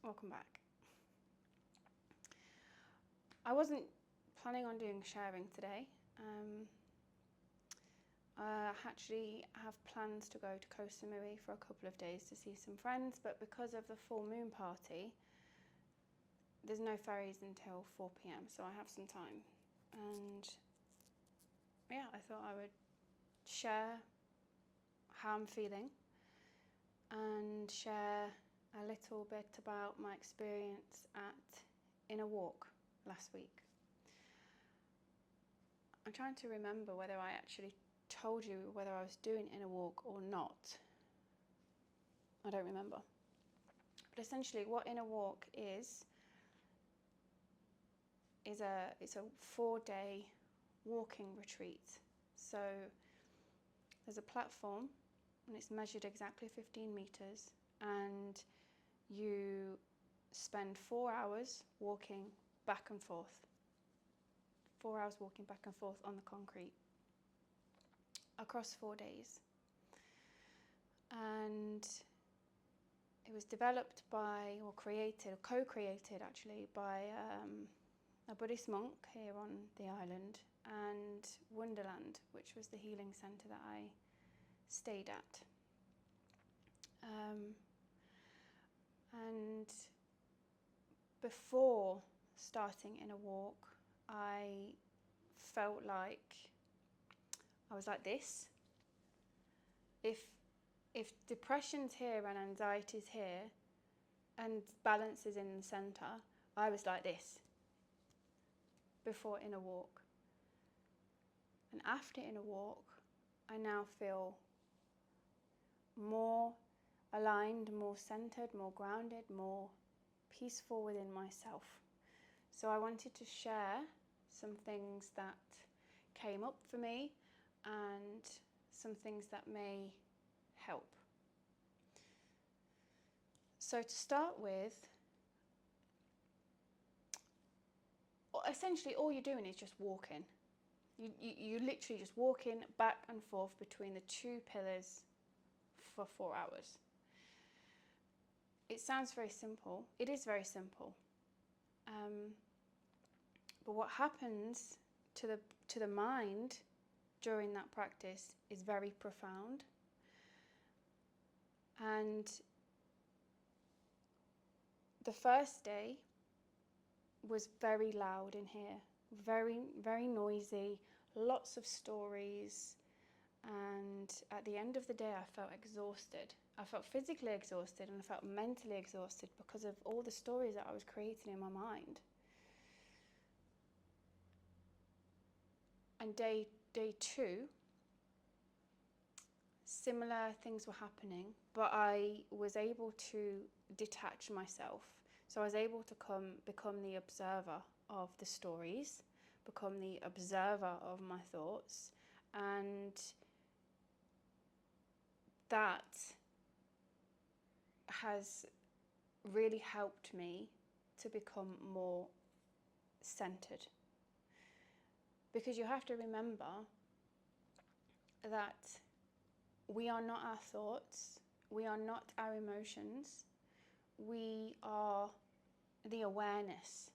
Welcome back. I wasn't planning on doing sharing today. I actually have plans to go to Koh Samui for a couple of days to see some friends, but because of the full moon party, there's no ferries until 4 p.m, so I have some time. And yeah, I thought I would share how I'm feeling and share a little bit about my experience at Inner Walk last week. I'm trying to remember whether I actually told you whether I was doing Inner Walk or not. I don't remember. But essentially what Inner Walk is it's a 4-day walking retreat. So there's a platform and it's measured exactly 15 meters, and you spend 4 hours walking back and forth. 4 hours walking back and forth on the concrete across 4 days. And it was developed by, or created, or co-created actually, by a Buddhist monk here on the island, and Wonderland, which was the healing centre that I stayed at. And before starting Inner Walk, I felt like I was like this. If depression's here and anxiety's here and balance is in the centre, I was like this before Inner Walk. And after Inner Walk, I now feel more aligned, more centred, more grounded, more peaceful within myself. So I wanted to share some things that came up for me and some things that may help. So to start with, essentially all you're doing is just walking. You literally just walking back and forth between the two pillars for 4 hours. It sounds very simple. It is very simple. But what happens to the mind during that practice is very profound. And the first day was very loud in here, very, very noisy, lots of stories. And at the end of the day, I felt exhausted. I felt physically exhausted and I felt mentally exhausted because of all the stories that I was creating in my mind. And day 2, similar things were happening, but I was able to detach myself. So I was able to become the observer of the stories, become the observer of my thoughts, and that has really helped me to become more centered. Because you have to remember that we are not our thoughts, we are not our emotions, we are the awareness.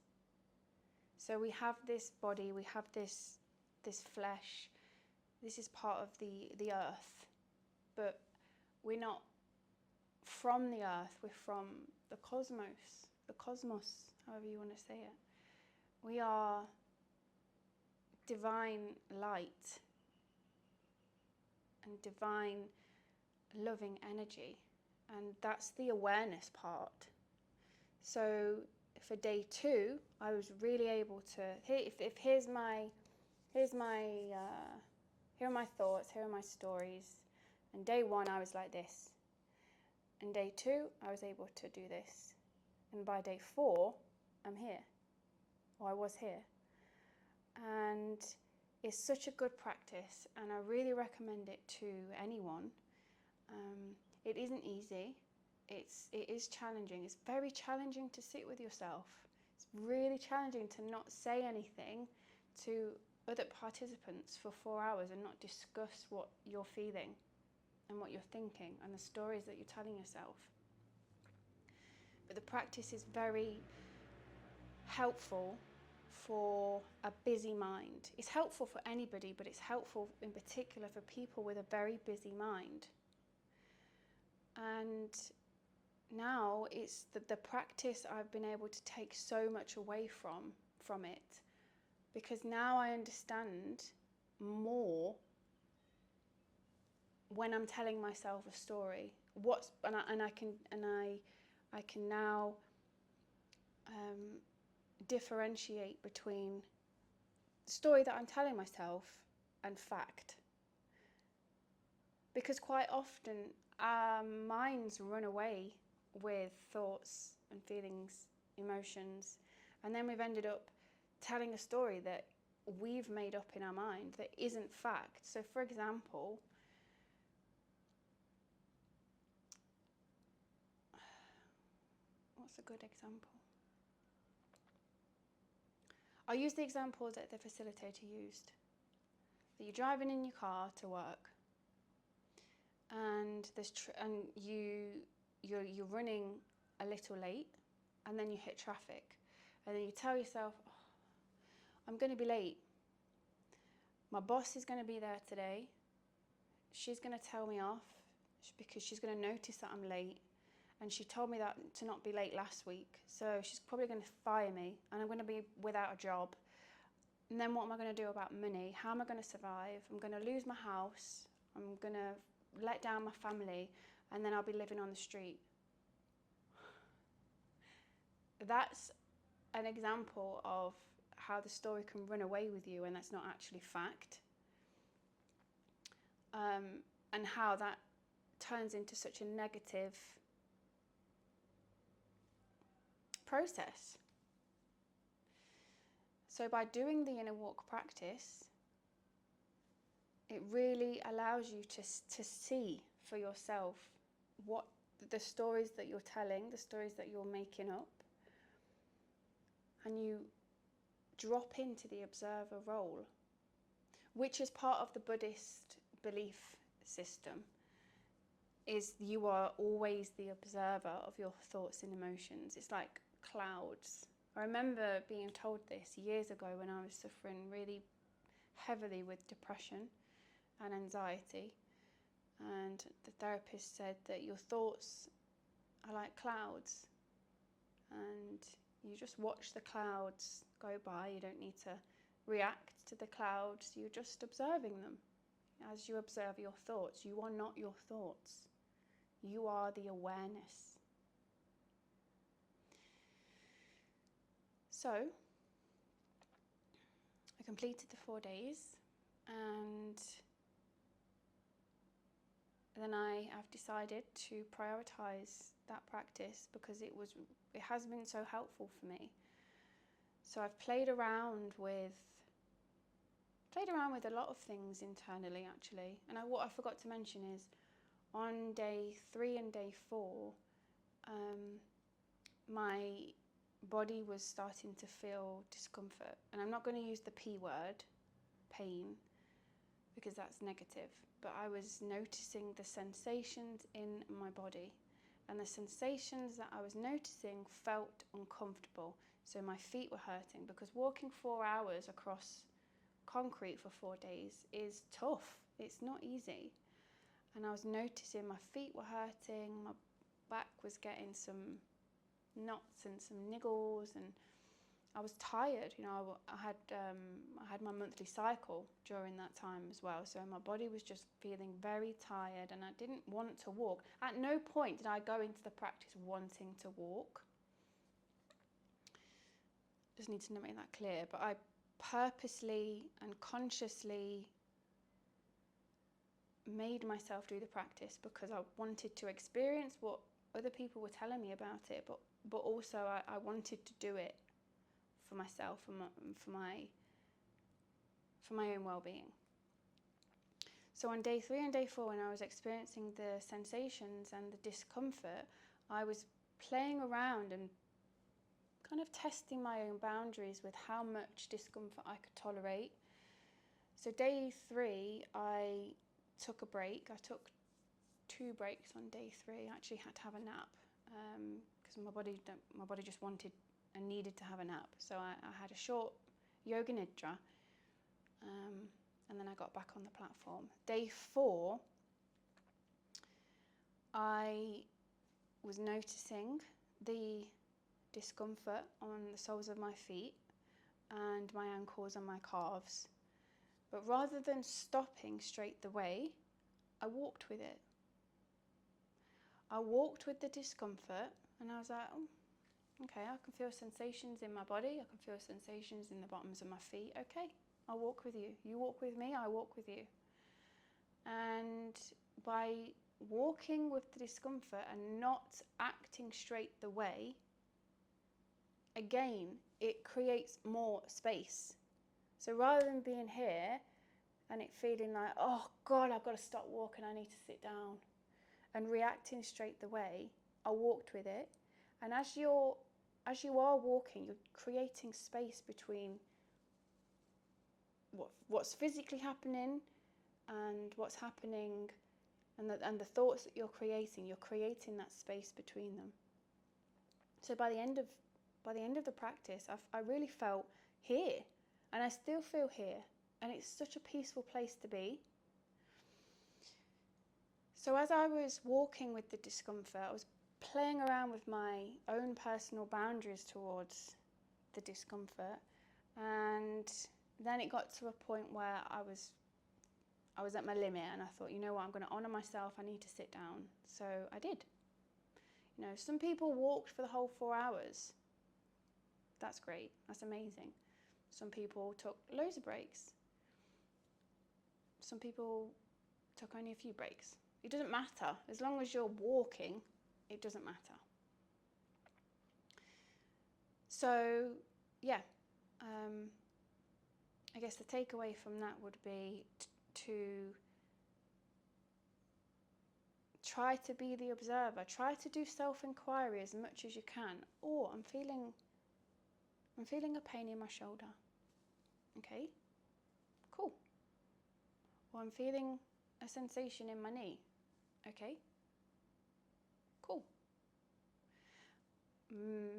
So we have this body, we have this flesh, this is part of the earth, but we're not from the earth, we're from the cosmos, however you want to say it. We are divine light and divine loving energy, and that's the awareness part. So for day 2, I was really able to, here are my thoughts, here are my stories. And day 1 I was like this, and day 2 I was able to do this, and by day 4 I'm here, or I was here. And it's such a good practice, and I really recommend it to anyone. It isn't easy. It is challenging. It's very challenging to sit with yourself. It's really challenging to not say anything to other participants for 4 hours and not discuss what you're feeling and what you're thinking and the stories that you're telling yourself. But the practice is very helpful for a busy mind. It's helpful for anybody, but it's helpful in particular for people with a very busy mind. And now it's the practice I've been able to take so much away from it, because now I understand more when I'm telling myself a story. I can now differentiate between the story that I'm telling myself and fact. Because quite often our minds run away with thoughts and feelings, emotions, and then we've ended up telling a story that we've made up in our mind that isn't fact. So for example, what's a good example? I'll use the example that the facilitator used. That you're driving in your car to work, and you're running a little late, and then you hit traffic, and then you tell yourself, oh, I'm going to be late. My boss is going to be there today. She's going to tell me off because she's going to notice that I'm late. And she told me that to not be late last week. So she's probably going to fire me and I'm going to be without a job. And then what am I going to do about money? How am I going to survive? I'm going to lose my house. I'm going to let down my family, and then I'll be living on the street. That's an example of how the story can run away with you, and that's not actually fact. And how that turns into such a negative process. So by doing the inner walk practice, it really allows you to see for yourself what the stories that you're telling, the stories that you're making up, and you drop into the observer role, which is part of the Buddhist belief system, is you are always the observer of your thoughts and emotions. It's like clouds. I remember being told this years ago when I was suffering really heavily with depression and anxiety, and the therapist said that your thoughts are like clouds, and you just watch the clouds go by. You don't need to react to the clouds, you're just observing them. As you observe your thoughts, you are not your thoughts. You are the awareness. So, I completed the 4 days, and then I have decided to prioritize that practice because it has been so helpful for me. So I've played around with a lot of things internally, actually. And what I forgot to mention is, on day 3 and day 4, my body was starting to feel discomfort. And I'm not going to use the P word, pain, because that's negative. But I was noticing the sensations in my body. And the sensations that I was noticing felt uncomfortable. So my feet were hurting, because walking 4 hours across concrete for 4 days is tough. It's not easy. And I was noticing my feet were hurting, my back was getting some knots and some niggles, and I was tired. You know, I had my monthly cycle during that time as well, so my body was just feeling very tired, and I didn't want to walk. At no point did I go into the practice wanting to walk. Just need to make that clear. But I purposely and consciously made myself do the practice because I wanted to experience what other people were telling me about it, but also I wanted to do it for myself and for my own well-being. So on day 3 and day 4, when I was experiencing the sensations and the discomfort, I was playing around and kind of testing my own boundaries with how much discomfort I could tolerate. So day 3, I took a break. I took 2 breaks on day 3. I actually had to have a nap because my body just wanted and needed to have a nap. So I had a short yoga nidra, and then I got back on the platform. Day 4, I was noticing the discomfort on the soles of my feet and my ankles and my calves. But rather than stopping straight away, I walked with it. I walked with the discomfort, and I was like, oh, okay, I can feel sensations in my body. I can feel sensations in the bottoms of my feet. Okay, I'll walk with you. You walk with me, I walk with you. And by walking with the discomfort and not acting straight away, again, it creates more space. So rather than being here and it feeling like, oh God, I've got to stop walking, I need to sit down, and reacting straight away, I walked with it. And as you are walking, you're creating space between what's physically happening and what's happening, and the thoughts that you're creating that space between them. So by the end of the practice, I really felt here, and I still feel here, and it's such a peaceful place to be. So as I was walking with the discomfort, I was playing around with my own personal boundaries towards the discomfort, and then it got to a point where I was at my limit, and I thought, you know what, I'm going to honour myself, I need to sit down. So I did. You know, some people walked for the whole 4 hours. That's great, that's amazing. Some people took loads of breaks. Some people took only a few breaks. It doesn't matter. As long as you're walking, it doesn't matter. So, yeah, I guess the takeaway from that would be to try to be the observer. Try to do self-inquiry as much as you can. Or I'm feeling a pain in my shoulder. Okay, cool. Or I'm feeling a sensation in my knee. Okay, cool.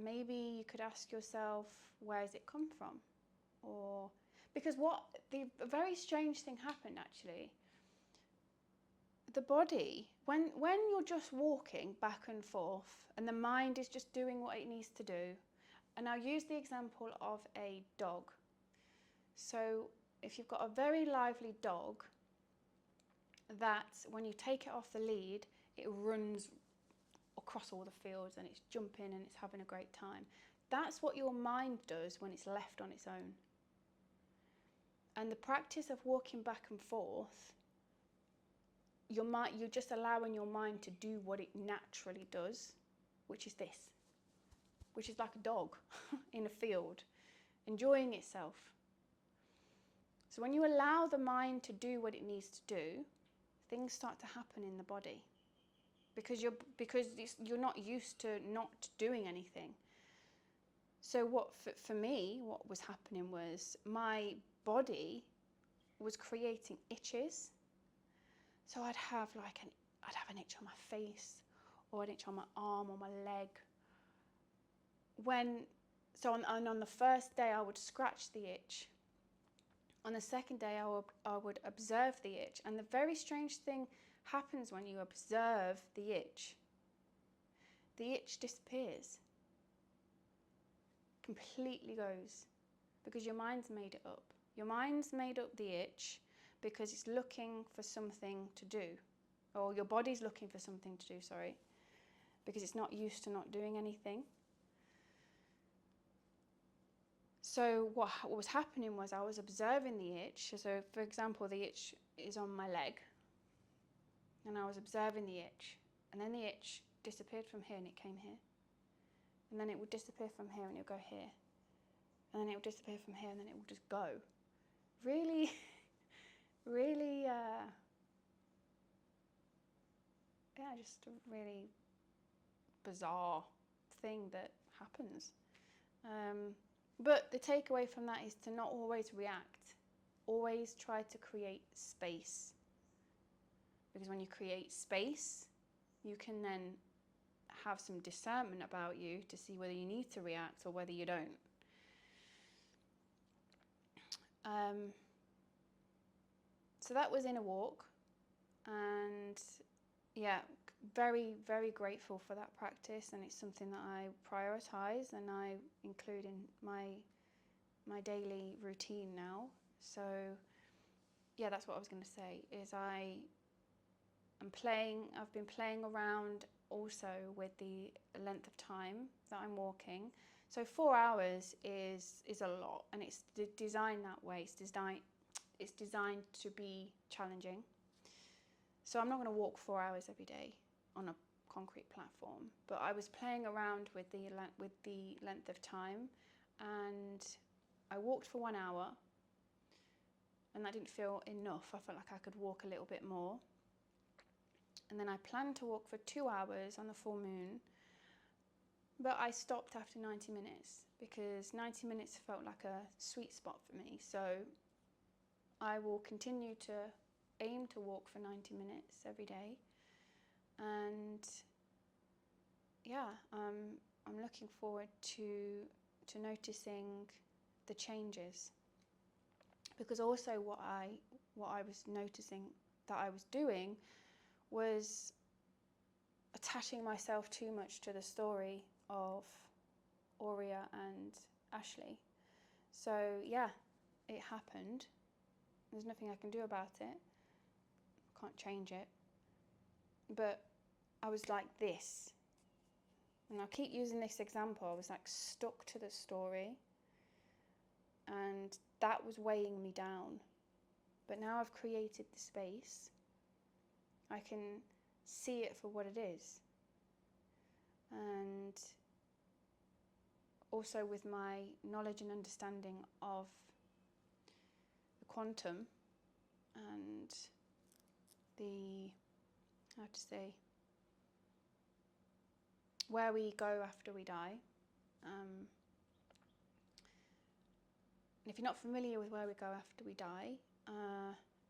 Maybe you could ask yourself, where has it come from? Or, because a very strange thing happened actually. The body, when you're just walking back and forth and the mind is just doing what it needs to do, and I'll use the example of a dog. So if you've got a very lively dog that when you take it off the lead, it runs across all the fields and it's jumping and it's having a great time. That's what your mind does when it's left on its own. And the practice of walking back and forth, you're just allowing your mind to do what it naturally does, which is this, which is like a dog in a field, enjoying itself. So when you allow the mind to do what it needs to do, things start to happen in the body, because you're not used to not doing anything. So what for me, what was happening was my body was creating itches. So I'd have an itch on my face, or an itch on my arm or my leg. On the first day I would scratch the itch. On the second day I would observe the itch. And the very strange thing happens when you observe the itch. The itch disappears. Completely goes. Because your mind's made it up. Your mind's made up the itch because it's looking for something to do. Or your body's looking for something to do, sorry. Because it's not used to not doing anything. So what was happening was I was observing the itch. So for example, the itch is on my leg. And I was observing the itch. And then the itch disappeared from here and it came here. And then it would disappear from here and it would go here. And then it would disappear from here and then it would just go. Really, really, just a really bizarre thing that happens. But the takeaway from that is to not always react. Always try to create space. Because when you create space, you can then have some discernment about you to see whether you need to react or whether you don't. So that was Inner Walk, and yeah, very, very grateful for that practice, and it's something that I prioritize and I include in my daily routine now. So yeah, that's what I was going to say, is I've been playing around also with the length of time that I'm walking. So 4 hours is a lot, and it's designed that way. It's designed to be challenging. So I'm not going to walk 4 hours every day on a concrete platform, but I was playing around with the length of time, and I walked for 1 hour, and that didn't feel enough. I felt like I could walk a little bit more. And then I planned to walk for 2 hours on the full moon, but I stopped after 90 minutes because 90 minutes felt like a sweet spot for me. So I will continue to aim to walk for 90 minutes every day. And yeah, I'm looking forward to noticing the changes, because also what I was noticing that I was doing was attaching myself too much to the story of Aurea and Ashley. So yeah, it happened. There's nothing I can do about it. I can't change it. But I was like this. And I'll keep using this example. I was like stuck to the story, and that was weighing me down. But now I've created the space, I can see it for what it is. And also with my knowledge and understanding of the quantum and the, how to say, where we go after we die. If you're not familiar with where we go after we die,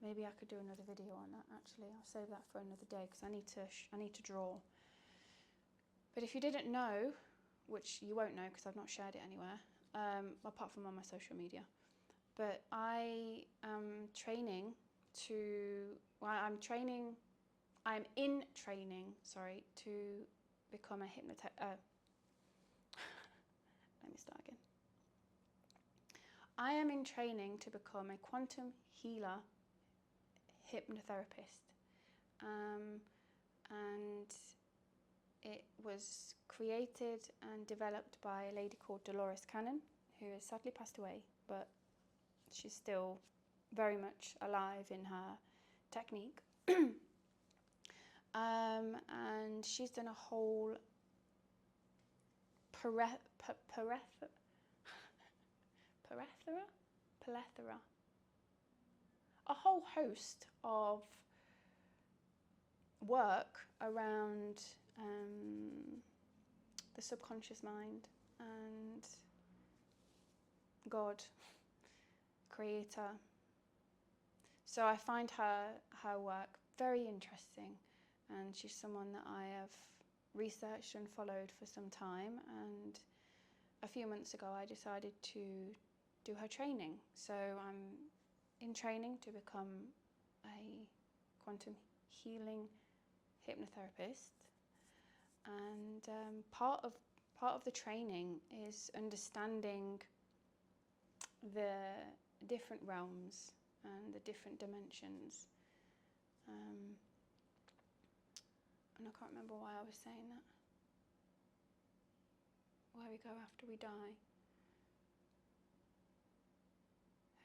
maybe I could do another video on that. Actually, I'll save that for another day because I need to draw. But if you didn't know, which you won't know because I've not shared it anywhere, apart from on my social media, but I am training to. I'm in training. Sorry, to become a Let me start again. I am in training to become a quantum healer hypnotherapist, and it was created and developed by a lady called Dolores Cannon, who has sadly passed away, but she's still very much alive in her technique. And she's done a whole a whole host of work around the subconscious mind and God, creator. So I find her work very interesting, and she's someone that I have researched and followed for some time, and a few months ago I decided to do her training. So I'm in training to become a quantum healing hypnotherapist, and part of the training is understanding the different realms and the different dimensions. And I can't remember why I was saying that. Where we go after we die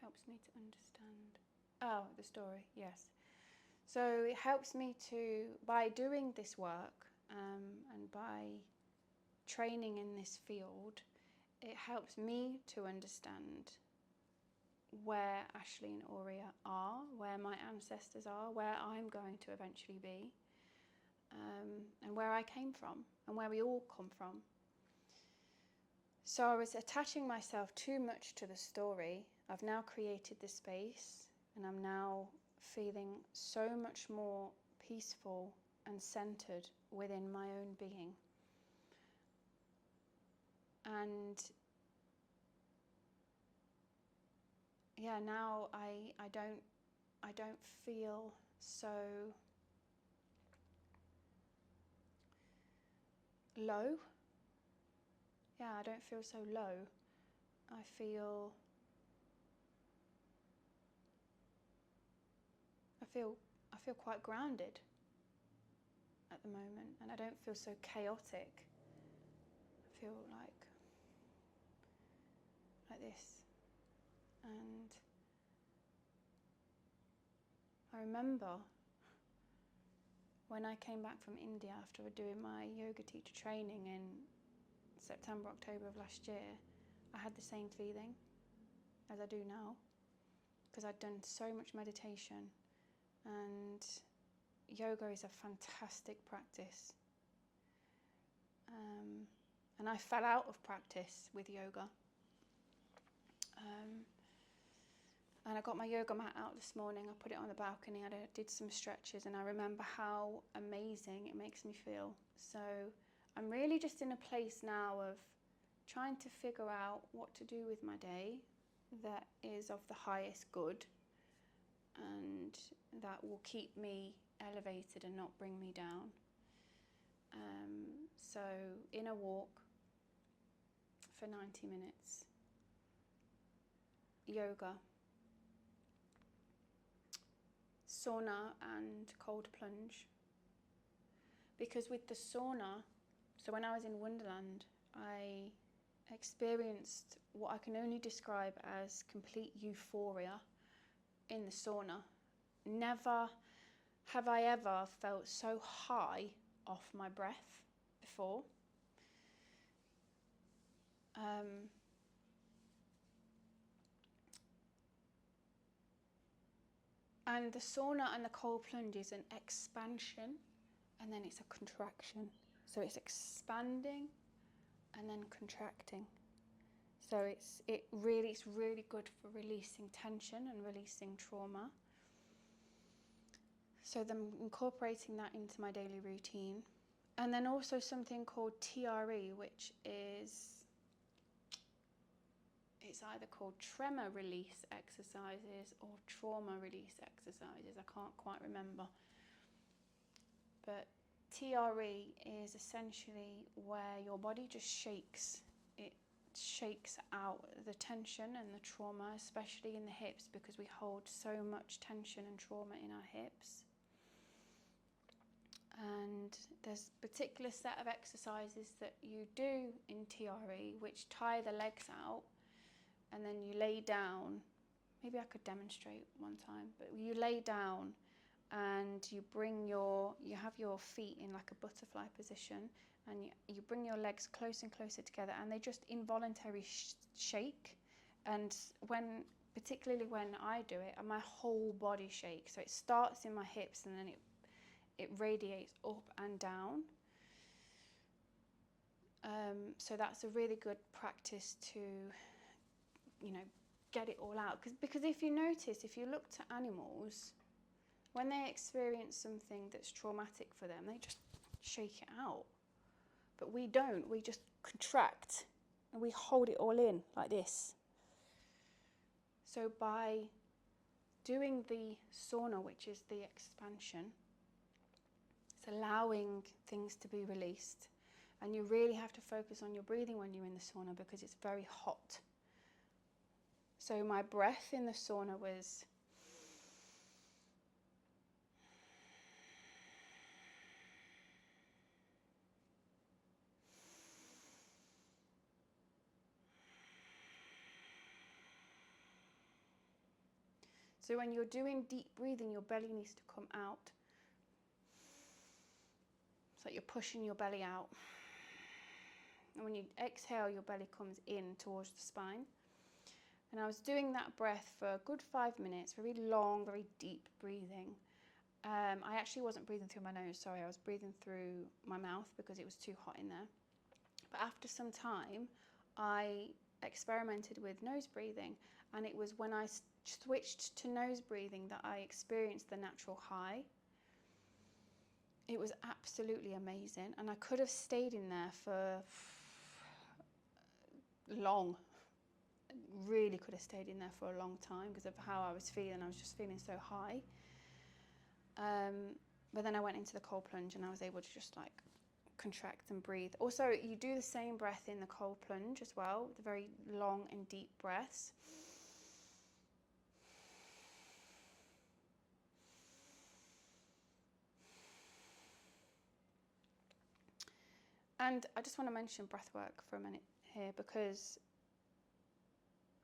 helps me to understand. Oh, the story, yes. So it helps me to, by doing this work and by training in this field, it helps me to understand where Ashley and Aurea are, where my ancestors are, where I'm going to eventually be, and where I came from, and where we all come from. So I was attaching myself too much to the story. I've now created this space, and I'm now feeling so much more peaceful and centered within my own being. And yeah, now I don't feel so low. Yeah, I don't feel so low. I feel quite grounded at the moment, and I don't feel so chaotic. I feel like this. And I remember when I came back from India after doing my yoga teacher training in September, October of last year, I had the same feeling as I do now, because I'd done so much meditation, and yoga is a fantastic practice. And I fell out of practice with yoga. And I got my yoga mat out this morning, I put it on the balcony, I did some stretches, and I remember how amazing it makes me feel. So I'm really just in a place now of trying to figure out what to do with my day that is of the highest good and that will keep me elevated and not bring me down. So in a walk for 90 minutes, yoga, sauna and cold plunge. Because with the sauna, so when I was in Wonderland, I experienced what I can only describe as complete euphoria in the sauna. Never have I ever felt so high off my breath before. And the sauna and the cold plunge is an expansion and then it's a contraction. So it's expanding and then contracting. So it's really good for releasing tension and releasing trauma. So then incorporating that into my daily routine. And then also something called TRE, which is, it's either called tremor release exercises or trauma release exercises. I can't quite remember. But TRE is essentially where your body just shakes. It shakes out the tension and the trauma, especially in the hips, because we hold so much tension and trauma in our hips. And there's a particular set of exercises that you do in TRE which tie the legs out, and then you lay down. Maybe I could demonstrate one time, but you lay down and you have your feet in like a butterfly position, and you bring your legs closer and closer together, and they just involuntarily shake. And particularly when I do it, my whole body shakes. So it starts in my hips and then it radiates up and down. So that's a really good practice to, get it all out. Because if you notice, if you look to animals, when they experience something that's traumatic for them, they just shake it out. But we don't. We just contract and we hold it all in like this. So by doing the sauna, which is the expansion, it's allowing things to be released. And you really have to focus on your breathing when you're in the sauna because it's very hot. So my breath in the sauna was so when you're doing deep breathing, your belly needs to come out. It's like you're pushing your belly out. And when you exhale, your belly comes in towards the spine. And I was doing that breath for a good 5 minutes, very long, very deep breathing. I actually wasn't breathing through my nose, sorry, I was breathing through my mouth because it was too hot in there. But after some time, I experimented with nose breathing, and it was when I switched to nose breathing that I experienced the natural high. It was absolutely amazing, and I could have stayed in there for long. Really could have stayed in there for a long time because of how I was feeling. I was just feeling so high. But then I went into the cold plunge and I was able to just like contract and breathe. Also, you do the same breath in the cold plunge as well, the very long and deep breaths. And I just want to mention breath work for a minute here, because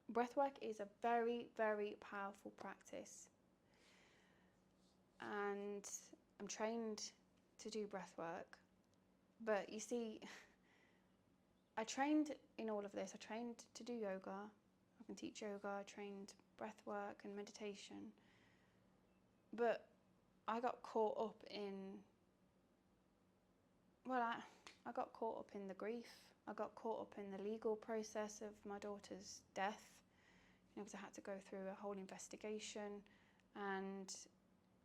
breath work is a very, very powerful practice. And I'm trained to do breath work. But you see, I trained in all of this. I trained to do yoga. I can teach yoga. I trained breath work and meditation. But I got caught up in, well, I got caught up in the grief. I got caught up in the legal process of my daughter's death, because I had to go through a whole investigation, and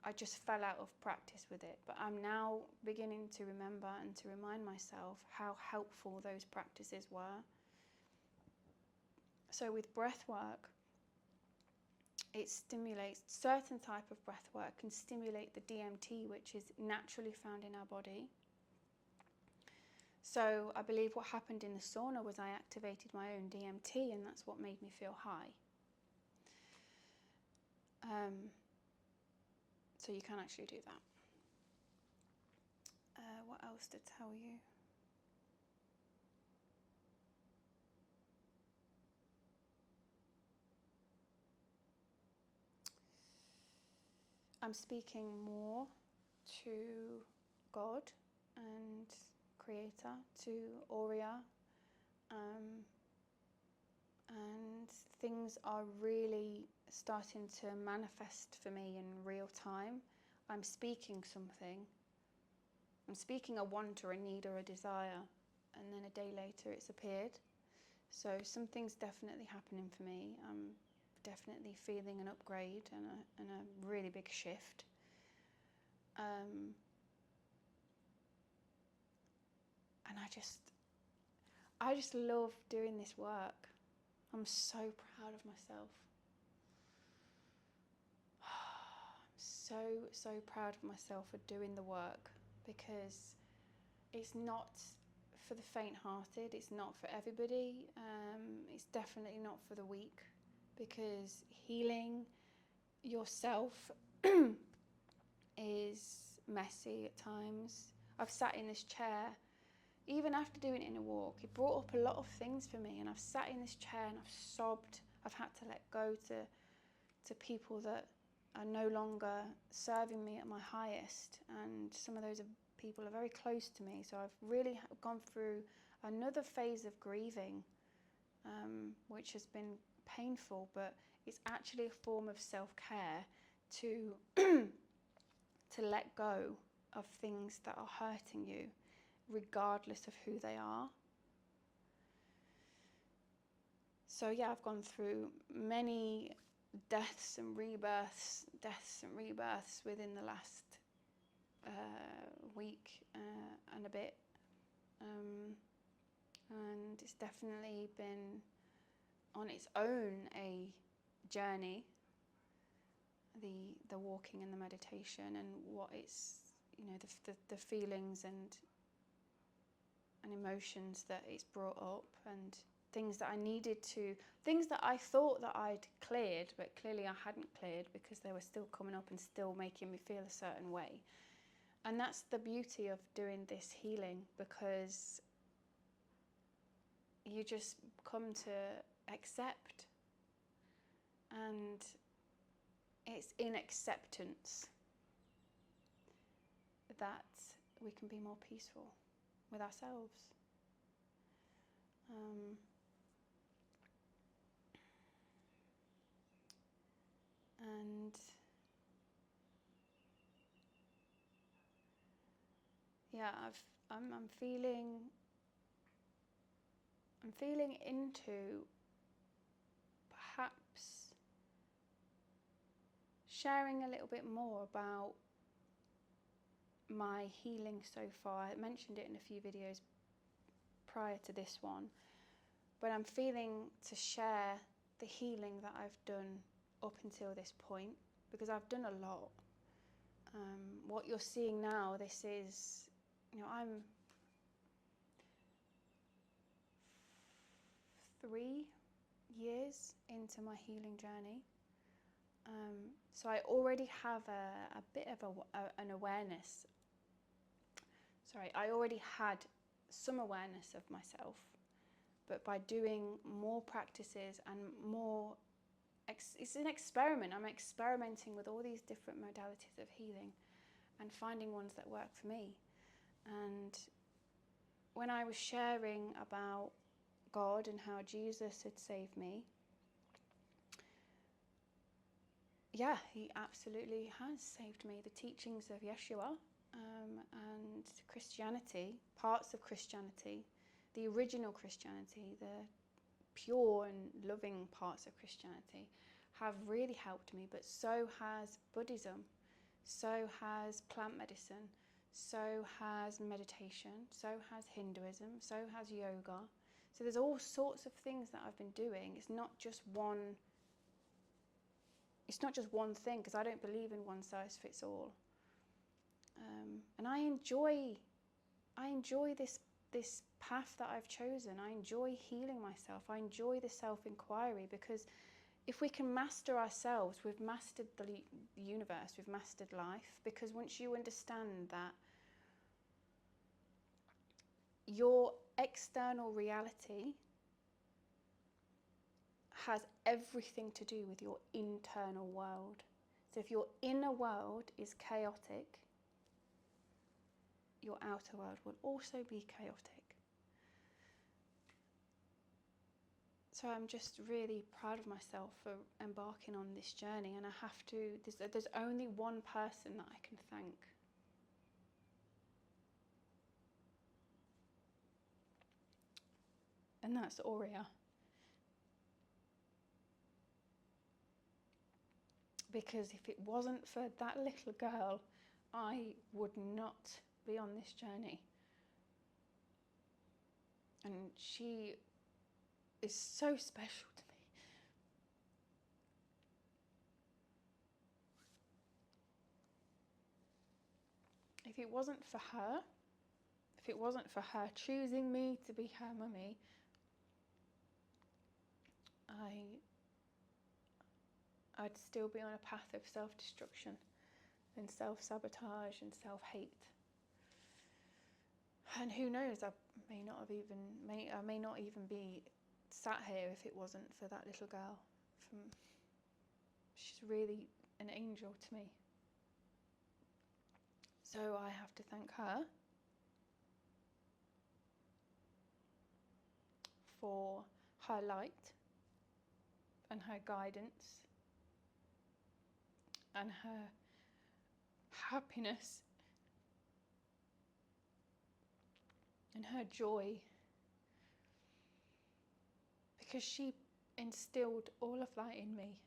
I just fell out of practice with it. But I'm now beginning to remember and to remind myself how helpful those practices were. So with breath work, it stimulates, certain type of breath work can stimulate the DMT, which is naturally found in our body. So I believe what happened in the sauna was I activated my own DMT, and that's what made me feel high. So you can actually do that. What else to tell you? I'm speaking more to God and Creator, to Aurea, and things are really starting to manifest for me in real time. I'm speaking something. I'm speaking a want or a need or a desire, and then a day later it's appeared. So something's definitely happening for me. I'm definitely feeling an upgrade and a really big shift. And I just love doing this work. I'm so proud of myself. I'm so proud of myself for doing the work, because it's not for the faint-hearted. It's not for everybody. It's definitely not for the weak, because healing yourself is messy at times. I've sat in this chair, even after doing it in a walk. It brought up a lot of things for me, and I've sat in this chair and I've sobbed. I've had to let go to people that are no longer serving me at my highest, and some of those people are very close to me. So I've really gone through another phase of grieving, which has been painful, but it's actually a form of self-care to to let go of things that are hurting you, regardless of who they are. So yeah, I've gone through many deaths and rebirths within the last week and a bit, and it's definitely been on its own a journey, the walking and the meditation, and what it's, the feelings and emotions that it's brought up, and things that I thought that I'd cleared, but clearly I hadn't cleared, because they were still coming up and still making me feel a certain way. And that's the beauty of doing this healing, because you just come to accept, and it's in acceptance that we can be more peaceful with ourselves. And yeah, I'm feeling into perhaps sharing a little bit more about my healing so far. I mentioned it in a few videos prior to this one, but I'm feeling to share the healing that I've done up until this point, because I've done a lot. What you're seeing now, this is, I'm 3 years into my healing journey. So I already have a bit of an awareness. I already had some awareness of myself, but by doing more practices and more, it's an experiment. I'm experimenting with all these different modalities of healing and finding ones that work for me. And when I was sharing about God and how Jesus had saved me, yeah, he absolutely has saved me. The teachings of Yeshua and Christianity, parts of Christianity, the original Christianity, the pure and loving parts of Christianity have really helped me, but so has Buddhism, so has plant medicine, so has meditation, so has Hinduism, so has yoga. So there's all sorts of things that I've been doing. It's not just one thing, because I don't believe in one size fits all. And I enjoy this path that I've chosen. I enjoy healing myself. I enjoy the self-inquiry, because if we can master ourselves, we've mastered the universe, we've mastered life. Because once you understand that your external reality has everything to do with your internal world. So if your inner world is chaotic, your outer world will also be chaotic. So I'm just really proud of myself for embarking on this journey, and I have to, there's only one person that I can thank. And that's Aurea. Because if it wasn't for that little girl, I would not be on this journey. And she is so special to me. If it wasn't for her choosing me to be her mummy, I'd still be on a path of self-destruction and self-sabotage and self-hate. And who knows, I may not even be sat here if it wasn't for that little girl. She's really an angel to me. So I have to thank her for her light and her guidance and her happiness and her joy, because she instilled all of that in me.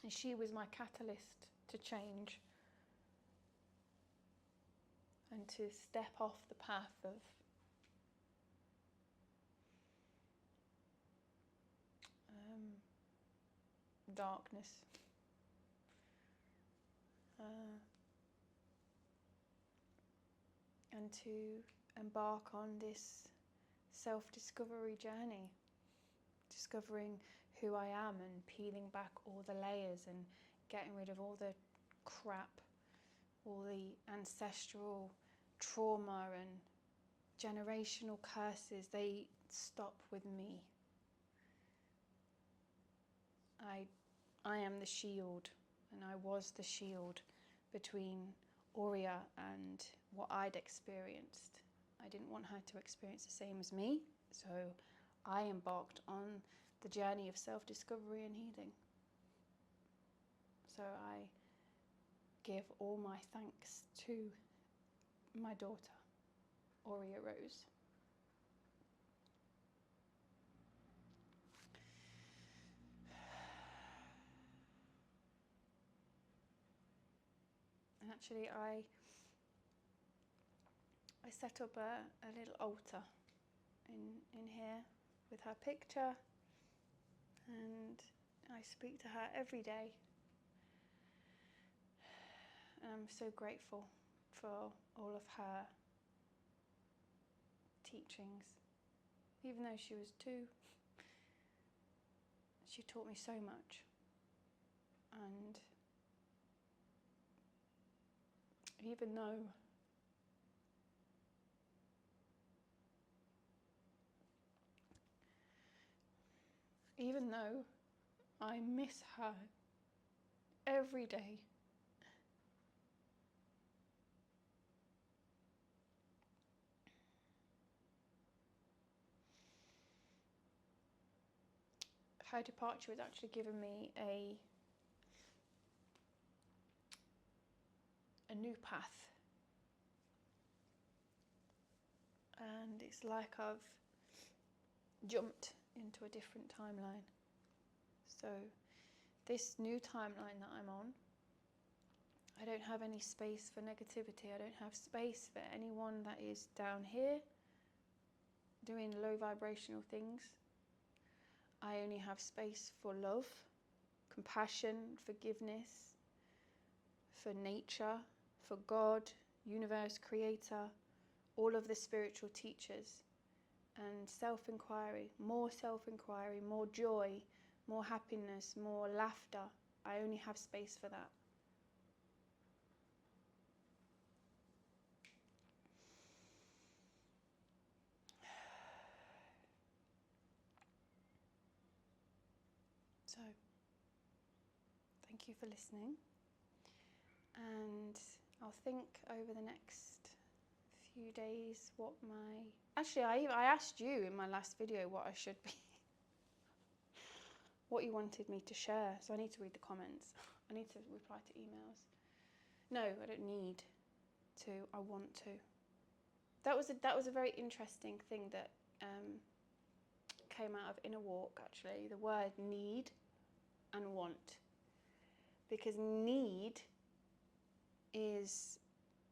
And she was my catalyst to change and to step off the path of darkness. And to embark on this self-discovery journey, discovering who I am and peeling back all the layers and getting rid of all the crap, all the ancestral trauma and generational curses. They stop with me. I am the shield, and I was the shield between Aurea and what I'd experienced. I didn't want her to experience the same as me, so I embarked on the journey of self-discovery and healing. So I give all my thanks to my daughter, Aurea Rose. And actually, I set up a little altar in with her picture, and I speak to her every day. And I'm so grateful for all of her teachings. Even though she was 2, she taught me so much. And even though I miss her every day, her departure has actually given me a new path. And it's like I've jumped into a different timeline. So this new timeline that I'm on, I don't have any space for negativity. I don't have space for anyone that is down here doing low vibrational things. I only have space for love, compassion, forgiveness, for nature, for God, universe, creator, all of the spiritual teachers, and self-inquiry, more joy, more happiness, more laughter. I only have space for that. So, thank you for listening, and I'll think over the next few days what my... Actually, I asked you in my last video what I should be, what you wanted me to share, so I need to read the comments. I need to reply to emails. No, I don't need to, I want to. That was a very interesting thing that came out of Inner Walk, actually, the word need and want. Because need is,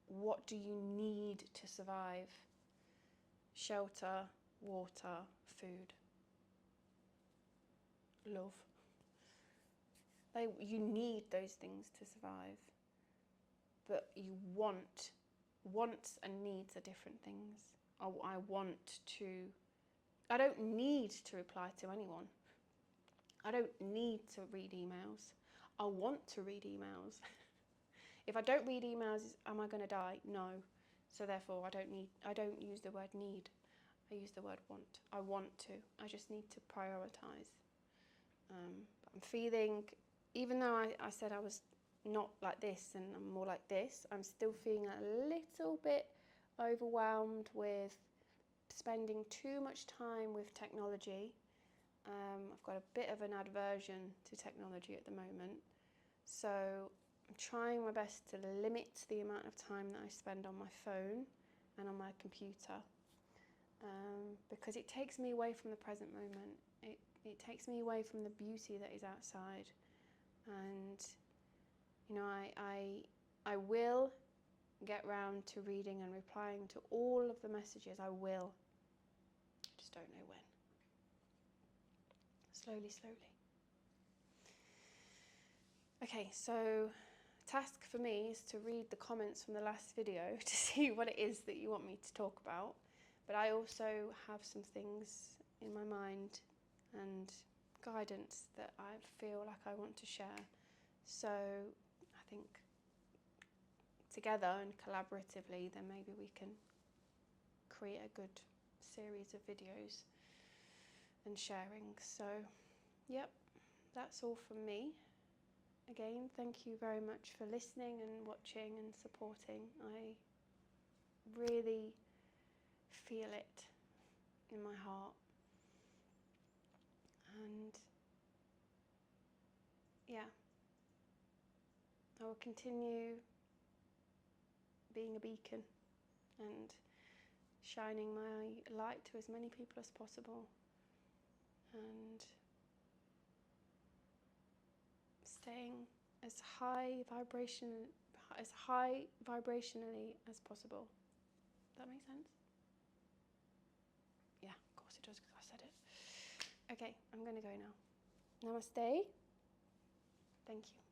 what do you need to survive? Shelter, water, food, love. You need those things to survive. But you want. Wants and needs are different things. I want to... I don't need to reply to anyone. I don't need to read emails. I want to read emails. If I don't read emails, am I going to die? No. So therefore, I don't use the word need. I use the word want. I want to. I just need to prioritize. I'm feeling, even though I said I was not like this and I'm more like this, I'm still feeling a little bit overwhelmed with spending too much time with technology. I've got a bit of an aversion to technology at the moment, so I'm trying my best to limit the amount of time that I spend on my phone and on my computer, because it takes me away from the present moment. It takes me away from the beauty that is outside. And you know, I will get round to reading and replying to all of the messages. I will. I just don't know when. Slowly. Okay, so task for me is to read the comments from the last video to see what it is that you want me to talk about. But I also have some things in my mind and guidance that I feel like I want to share. So I think together and collaboratively, then maybe we can create a good series of videos and sharing. So, yep, that's all from me. Again, thank you very much for listening and watching and supporting. I really feel it in my heart. And yeah, I will continue being a beacon and shining my light to as many people as possible, and staying as high vibrationally as possible. Does that make sense? Yeah, of course it does, because I said it. Okay, I'm going to go now. Namaste. Thank you.